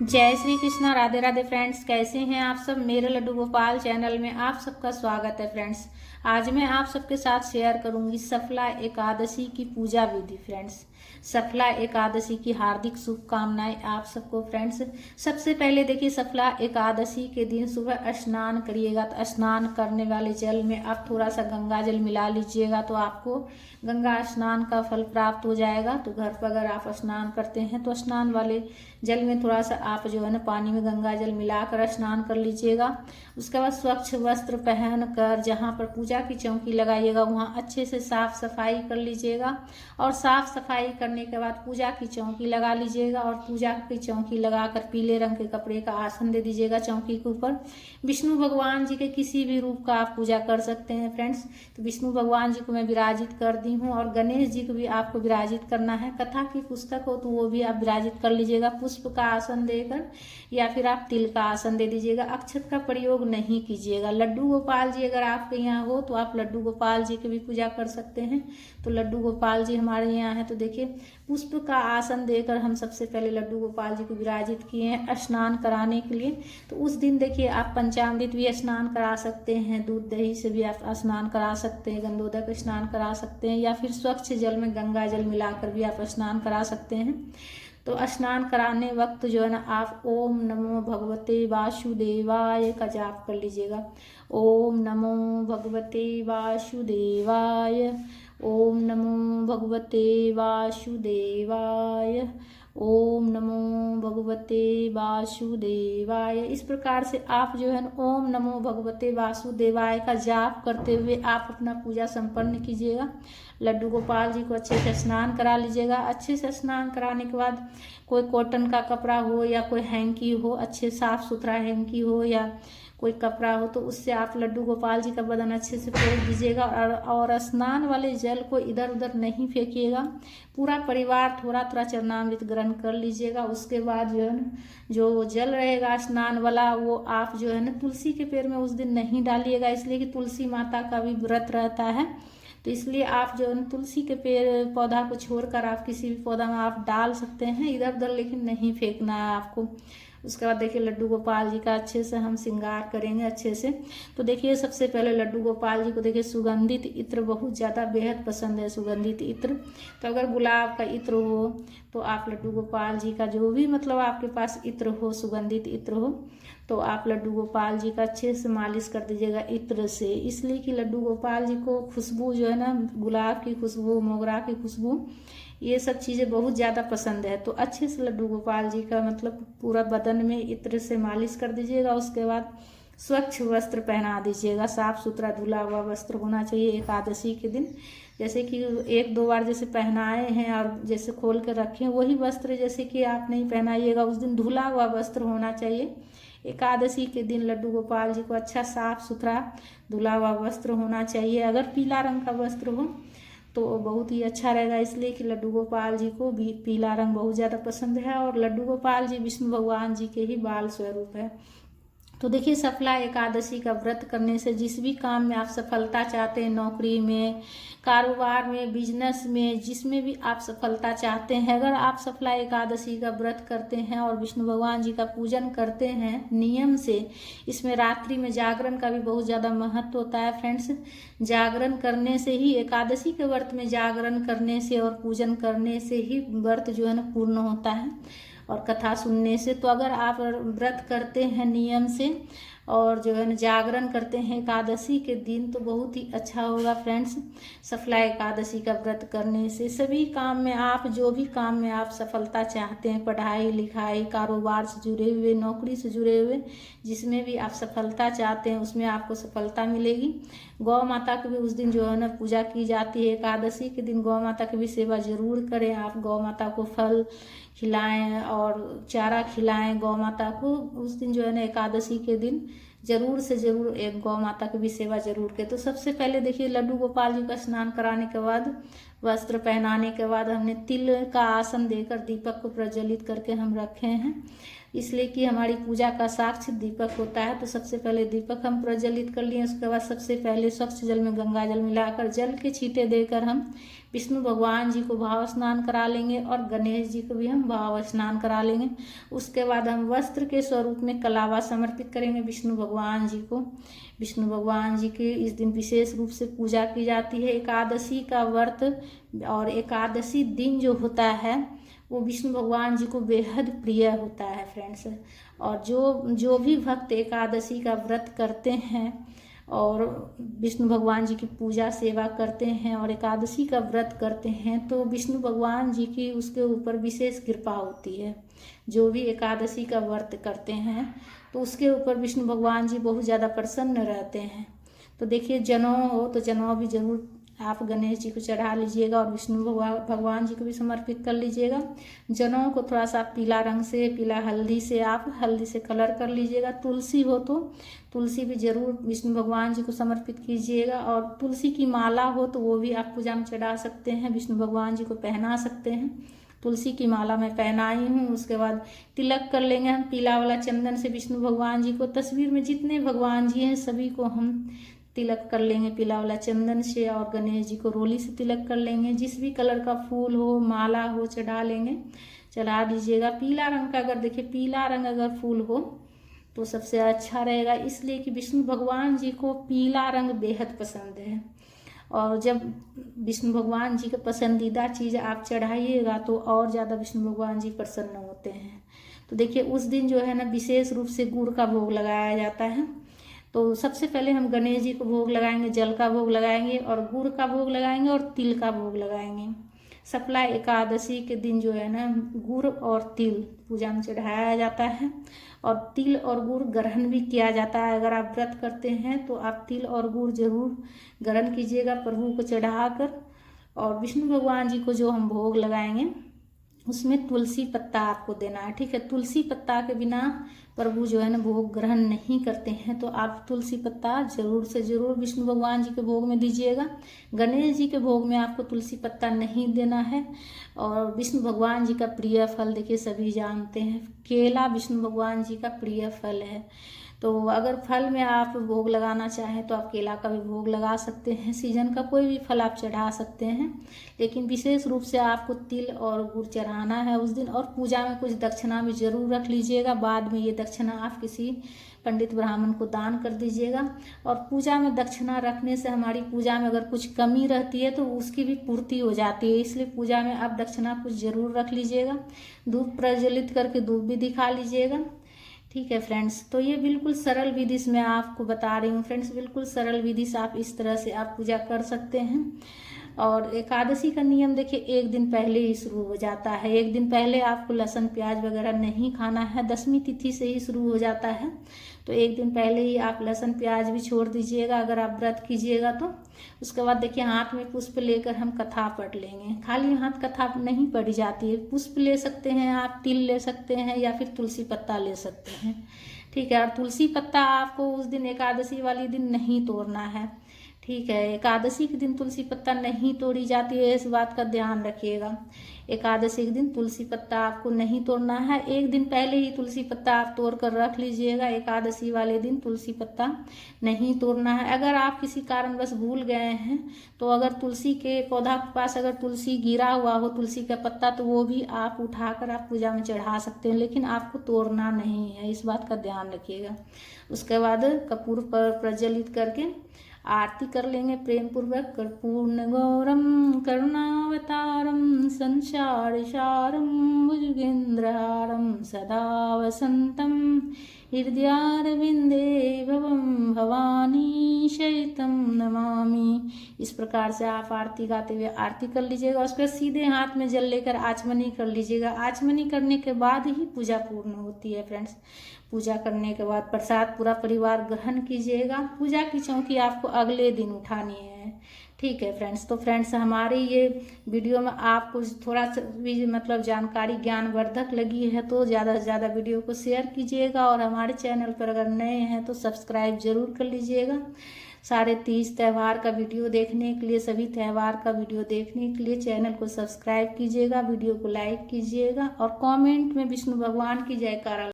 जय श्री कृष्णा। राधे राधे फ्रेंड्स, कैसे हैं आप सब। मेरे लड्डू गोपाल चैनल में आप सबका स्वागत है फ्रेंड्स। आज मैं आप सबके साथ शेयर करूंगी सफला एकादशी की पूजा विधि फ्रेंड्स। सफला एकादशी की हार्दिक शुभकामनाएं आप सबको फ्रेंड्स। सबसे पहले देखिए, सफला एकादशी के दिन सुबह स्नान करिएगा तो स्नान करने वाले जल में आप थोड़ा सा गंगा जल मिला लीजिएगा तो आपको गंगा स्नान का फल प्राप्त हो जाएगा। तो घर पर अगर आप स्नान करते हैं तो स्नान वाले जल में थोड़ा सा आप जो है ना पानी में गंगा जल मिलाकर स्नान कर लीजिएगा। उसके बाद स्वच्छ वस्त्र पहन कर जहाँ पर पूजा की चौकी लगाइएगा वहाँ अच्छे से साफ सफाई कर लीजिएगा। और साफ सफाई करने के बाद पूजा की चौकी लगा लीजिएगा और पूजा की चौकी लगाकर पीले रंग के कपड़े का आसन दे दीजिएगा चौकी के ऊपर। विष्णु भगवान जी के किसी भी रूप का आप पूजा कर सकते हैं फ्रेंड्स। तो विष्णु भगवान जी को मैं विराजित कर दी हूँ और गणेश जी को भी आपको विराजित करना है। कथा की पुस्तक हो तो वो भी आप विराजित कर लीजिएगा पुष्प का आसन देकर, या फिर आप तिल का आसन दे दीजिएगा। अक्षत का प्रयोग नहीं कीजिएगा। लड्डू गोपाल जी अगर आपके यहाँ हो तो आप लड्डू गोपाल जी की भी पूजा कर सकते हैं। तो लड्डू गोपाल जी हमारे यहाँ है तो देखिए, पुष्प का आसन देकर हम सबसे पहले लड्डू गोपाल जी को विराजित किए हैं स्नान कराने के लिए। तो उस दिन देखिए, आप पंचामृत भी स्नान करा सकते हैं, दूध दही से भी आप स्नान करा सकते हैं, गंधोदक स्नान करा सकते हैं, या फिर स्वच्छ जल में गंगा जल मिलाकर भी आप स्नान करा सकते हैं। तो स्नान कराने वक्त जो है ना आप ओम नमो भगवते वासुदेवाय का जाप कर लीजिएगा। ओम नमो भगवते वासुदेवाय, ओम नमो भगवते वासुदेवाय, ओम नमो भगवते वासुदेवाय। इस प्रकार से आप जो है ना ओम नमो भगवते वासुदेवाय का जाप करते हुए आप अपना पूजा संपन्न कीजिएगा। लड्डू गोपाल जी को अच्छे से स्नान करा लीजिएगा। अच्छे से स्नान कराने के बाद कोई कॉटन का कपड़ा हो या कोई हैंकी हो, अच्छे साफ सुथरा हैंकी हो या कोई कपड़ा हो, तो उससे आप लड्डू गोपाल जी का बदन अच्छे से पोंछ दीजिएगा। और स्नान वाले जल को इधर उधर नहीं फेंकिएगा। पूरा परिवार थोड़ा थोड़ा चरणामृत ग्रहण कर लीजिएगा। उसके बाद जो है ना जो जल रहेगा स्नान वाला वो आप जो है ना तुलसी के पेड़ में उस दिन नहीं डालिएगा, इसलिए कि तुलसी माता का भी व्रत रहता है। तो इसलिए आप जो है तुलसी के पेड़ पौधा को छोड़कर आप किसी भी पौधा में आप डाल सकते हैं इधर उधर, लेकिन नहीं फेंकना है आपको। उसके बाद देखिए, लड्डू गोपाल जी का अच्छे से हम श्रृंगार करेंगे अच्छे से। तो देखिए, सबसे पहले लड्डू गोपाल जी को देखिए सुगंधित इत्र बहुत ज़्यादा बेहद पसंद है, सुगंधित इत्र। तो अगर गुलाब का इत्र हो तो आप लड्डू गोपाल जी का जो भी मतलब आपके पास इत्र हो, सुगंधित इत्र हो, तो आप लड्डू गोपाल जी का अच्छे से मालिश कर दीजिएगा इत्र से। इसलिए कि लड्डू गोपाल जी को खुशबू जो है ना, गुलाब की खुशबू, मोगरा की खुशबू, ये सब चीज़ें बहुत ज़्यादा पसंद है। तो अच्छे से लड्डू गोपाल जी का मतलब पूरा बदन में इत्र से मालिश कर दीजिएगा। उसके बाद स्वच्छ वस्त्र पहना दीजिएगा, साफ सुथरा धुला हुआ वस्त्र होना चाहिए एकादशी के दिन। जैसे कि एक दो बार जैसे पहनाए हैं और जैसे खोल कर रखे हैं वही वस्त्र जैसे कि आप नहीं पहनाइएगा, उस दिन धुला हुआ वस्त्र होना चाहिए। एकादशी के दिन लड्डू गोपाल जी को अच्छा साफ सुथरा धुला हुआ वस्त्र होना चाहिए। अगर पीला रंग का वस्त्र हो तो बहुत ही अच्छा रहेगा, इसलिए कि लड्डू गोपाल जी को भी पीला रंग बहुत ज़्यादा पसंद है और लड्डू गोपाल जी विष्णु भगवान जी के ही बाल स्वरूप है। तो देखिए, सफला एकादशी का व्रत करने से जिस भी काम में आप सफलता चाहते हैं, नौकरी में, कारोबार में, बिजनेस में, जिसमें भी आप सफलता चाहते हैं, अगर आप सफला एकादशी का व्रत करते हैं और विष्णु भगवान जी का पूजन करते हैं नियम से, इसमें रात्रि में जागरण का भी बहुत ज़्यादा महत्व होता है फ्रेंड्स। जागरण करने से ही, एकादशी के व्रत में जागरण करने से और पूजन करने से ही व्रत जो है ना पूर्ण होता है, और कथा सुनने से। तो अगर आप व्रत करते हैं नियम से और जो है ना जागरण करते हैं एकादशी के दिन तो बहुत ही अच्छा होगा फ्रेंड्स। सफला एकादशी का व्रत करने से सभी काम में आप, जो भी काम में आप सफलता चाहते हैं, पढ़ाई लिखाई, कारोबार से जुड़े हुए, नौकरी से जुड़े हुए, जिसमें भी आप सफलता चाहते हैं उसमें आपको सफलता मिलेगी। गौ माता की भी उस दिन जो है ना पूजा की जाती है। एकादशी के दिन गौ माता की भी सेवा जरूर करें। आप गौ माता को फल खिलाएं और चारा खिलाएं गौ माता को। उस दिन जो है ना एकादशी के दिन जरूर से जरूर एक गौ माता की भी सेवा जरूर करें। तो सबसे पहले देखिए, लड्डू गोपाल जी का स्नान कराने के बाद वस्त्र पहनाने के बाद हमने तिल का आसन देकर दीपक को प्रज्वलित करके हम रखे हैं, इसलिए कि हमारी पूजा का साक्ष्य दीपक होता है। तो सबसे पहले दीपक हम प्रज्वलित कर लिए। उसके बाद सबसे पहले स्वच्छ जल में गंगा जल मिलाकर जल के छींटे देकर हम विष्णु भगवान जी को भाव स्नान करा लेंगे और गणेश जी को भी हम भाव स्नान करा लेंगे। उसके बाद हम वस्त्र के स्वरूप में कलावा समर्पित करेंगे विष्णु भगवान जी को। विष्णु भगवान जी की इस दिन विशेष रूप से पूजा की जाती है। एकादशी का व्रत और एकादशी दिन जो होता है वो विष्णु भगवान जी को बेहद प्रिय होता है फ्रेंड्स। और जो भी भक्त एकादशी का व्रत करते हैं और विष्णु भगवान जी की पूजा सेवा करते हैं और एकादशी का व्रत करते हैं तो विष्णु भगवान जी की उसके ऊपर विशेष कृपा होती है। जो भी एकादशी का व्रत करते हैं तो उसके ऊपर विष्णु भगवान जी बहुत ज़्यादा प्रसन्न रहते हैं। तो देखिए, जनेऊ हो तो जनेऊ भी जरूर आप गणेश जी को चढ़ा लीजिएगा और विष्णु भगवान जी को भी समर्पित कर लीजिएगा। जनेऊ को थोड़ा सा पीला रंग से, पीला हल्दी से आप हल्दी से कलर कर लीजिएगा। तुलसी हो तो तुलसी भी जरूर विष्णु भगवान जी को समर्पित कीजिएगा। और तुलसी की माला हो तो वो भी आप पूजा में चढ़ा सकते हैं, विष्णु भगवान जी को पहना सकते हैं। तुलसी की माला मैं पहनाई हूँ। उसके बाद तिलक कर लेंगे हम पीला वाला चंदन से विष्णु भगवान जी को। तस्वीर में जितने भगवान जी हैं सभी को हम तिलक कर लेंगे पीला वाला चंदन से। और गणेश जी को रोली से तिलक कर लेंगे। जिस भी कलर का फूल हो, माला हो, चढ़ा लेंगे, चढ़ा दीजिएगा। पीला रंग का अगर देखिए, पीला रंग अगर फूल हो तो सबसे अच्छा रहेगा, इसलिए कि विष्णु भगवान जी को पीला रंग बेहद पसंद है। और जब विष्णु भगवान जी का पसंदीदा चीज़ आप चढ़ाइएगा तो और ज़्यादा विष्णु भगवान जी प्रसन्न होते हैं। तो देखिए, उस दिन जो है ना विशेष रूप से गुड़ का भोग लगाया जाता है। तो सबसे पहले हम गणेश जी को भोग लगाएंगे, जल का भोग लगाएंगे और गुड़ का भोग लगाएंगे और तिल का भोग लगाएंगे। सफला एकादशी के दिन जो है ना गुड़ और तिल पूजा में चढ़ाया जाता है। और तिल और गुड़ ग्रहण भी किया जाता है। अगर आप व्रत करते हैं तो आप तिल और गुड़ जरूर ग्रहण कीजिएगा प्रभु को चढ़ाकर। और विष्णु भगवान जी को जो हम भोग लगाएंगे उसमें तुलसी पत्ता आपको देना है, ठीक है। तुलसी पत्ता के बिना प्रभु जो है ना भोग ग्रहण नहीं करते हैं। तो आप तुलसी पत्ता जरूर से जरूर विष्णु भगवान जी के भोग में दीजिएगा। गणेश जी के भोग में आपको तुलसी पत्ता नहीं देना है। और विष्णु भगवान जी का प्रिय फल देखिए सभी जानते हैं, केला विष्णु भगवान जी का प्रिय फल है। तो अगर फल में आप भोग लगाना चाहें तो आप केला का भी भोग लगा सकते हैं। सीजन का कोई भी फल आप चढ़ा सकते हैं, लेकिन विशेष रूप से आपको तिल और गुड़ चढ़ाना है उस दिन। और पूजा में कुछ दक्षिणा भी जरूर रख लीजिएगा। बाद में ये दक्षिणा आप किसी पंडित ब्राह्मण को दान कर दीजिएगा। और पूजा में दक्षिणा रखने से हमारी पूजा में अगर कुछ कमी रहती है तो उसकी भी पूर्ति हो जाती है, इसलिए पूजा में आप दक्षिणा कुछ जरूर रख लीजिएगा। धूप प्रज्वलित करके धूप भी दिखा लीजिएगा, ठीक है फ्रेंड्स। तो ये बिल्कुल सरल विधि से मैं आपको बता रही हूँ फ्रेंड्स, बिल्कुल सरल विधि से आप इस तरह से आप पूजा कर सकते हैं। और एकादशी का नियम देखिए एक दिन पहले ही शुरू हो जाता है। एक दिन पहले आपको लहसुन प्याज वगैरह नहीं खाना है, 10वीं तिथि से ही शुरू हो जाता है। तो एक दिन पहले ही आप लहसुन प्याज भी छोड़ दीजिएगा अगर आप व्रत कीजिएगा तो। उसके बाद देखिए हाथ में पुष्प लेकर हम कथा पढ़ लेंगे। खाली हाथ कथा नहीं पढ़ी जाती है, पुष्प ले सकते हैं आप, तिल ले सकते हैं या फिर तुलसी पत्ता ले सकते हैं, ठीक है। और तुलसी पत्ता आपको उस दिन एकादशी वाली दिन नहीं तोड़ना है, ठीक है। एकादशी के दिन तुलसी पत्ता नहीं तोड़ी जाती है, इस बात का ध्यान रखिएगा। एकादशी के दिन तुलसी पत्ता आपको नहीं तोड़ना है। एक दिन पहले ही तुलसी पत्ता आप तोड़ कर रख लीजिएगा। एकादशी वाले दिन तुलसी पत्ता नहीं तोड़ना है। अगर आप किसी कारणवश भूल गए हैं तो अगर तुलसी के पौधा के पास अगर तुलसी गिरा हुआ हो, तुलसी का पत्ता, तो वो भी आप उठाकर आप पूजा में चढ़ा सकते हैं, लेकिन आपको तोड़ना नहीं है, इस बात का ध्यान रखिएगा। उसके बाद कपूर पर प्रज्वलित करके आरती कर लेंगे प्रेम पूर्वक। कर्पूर्ण गौरम करुणावतारम संसार सारम भुजगेंद्रहारम सदा वसंतम हृदयारविंदे भवम भवानी शयितम नमामि। इस प्रकार से आप आरती गाते हुए आरती कर लीजिएगा। उसके सीधे हाथ में जल लेकर आचमनी कर लीजिएगा। आचमनी करने के बाद ही पूजा पूर्ण होती है फ्रेंड्स। पूजा करने के बाद प्रसाद पूरा परिवार ग्रहण कीजिएगा। पूजा की चौकी आपको अगले दिन उठानी है, ठीक है फ्रेंड्स। तो फ्रेंड्स हमारी ये वीडियो में आपको थोड़ा सा भी मतलब जानकारी ज्ञानवर्धक लगी है तो ज़्यादा से ज़्यादा वीडियो को शेयर कीजिएगा। और हमारे चैनल पर अगर नए हैं तो सब्सक्राइब जरूर कर लीजिएगा। सारे 30 त्यौहार का वीडियो देखने के लिए, सभी त्यौहार का वीडियो देखने के लिए चैनल को सब्सक्राइब कीजिएगा, वीडियो को लाइक कीजिएगा और कमेंट में विष्णु भगवान की जयकारा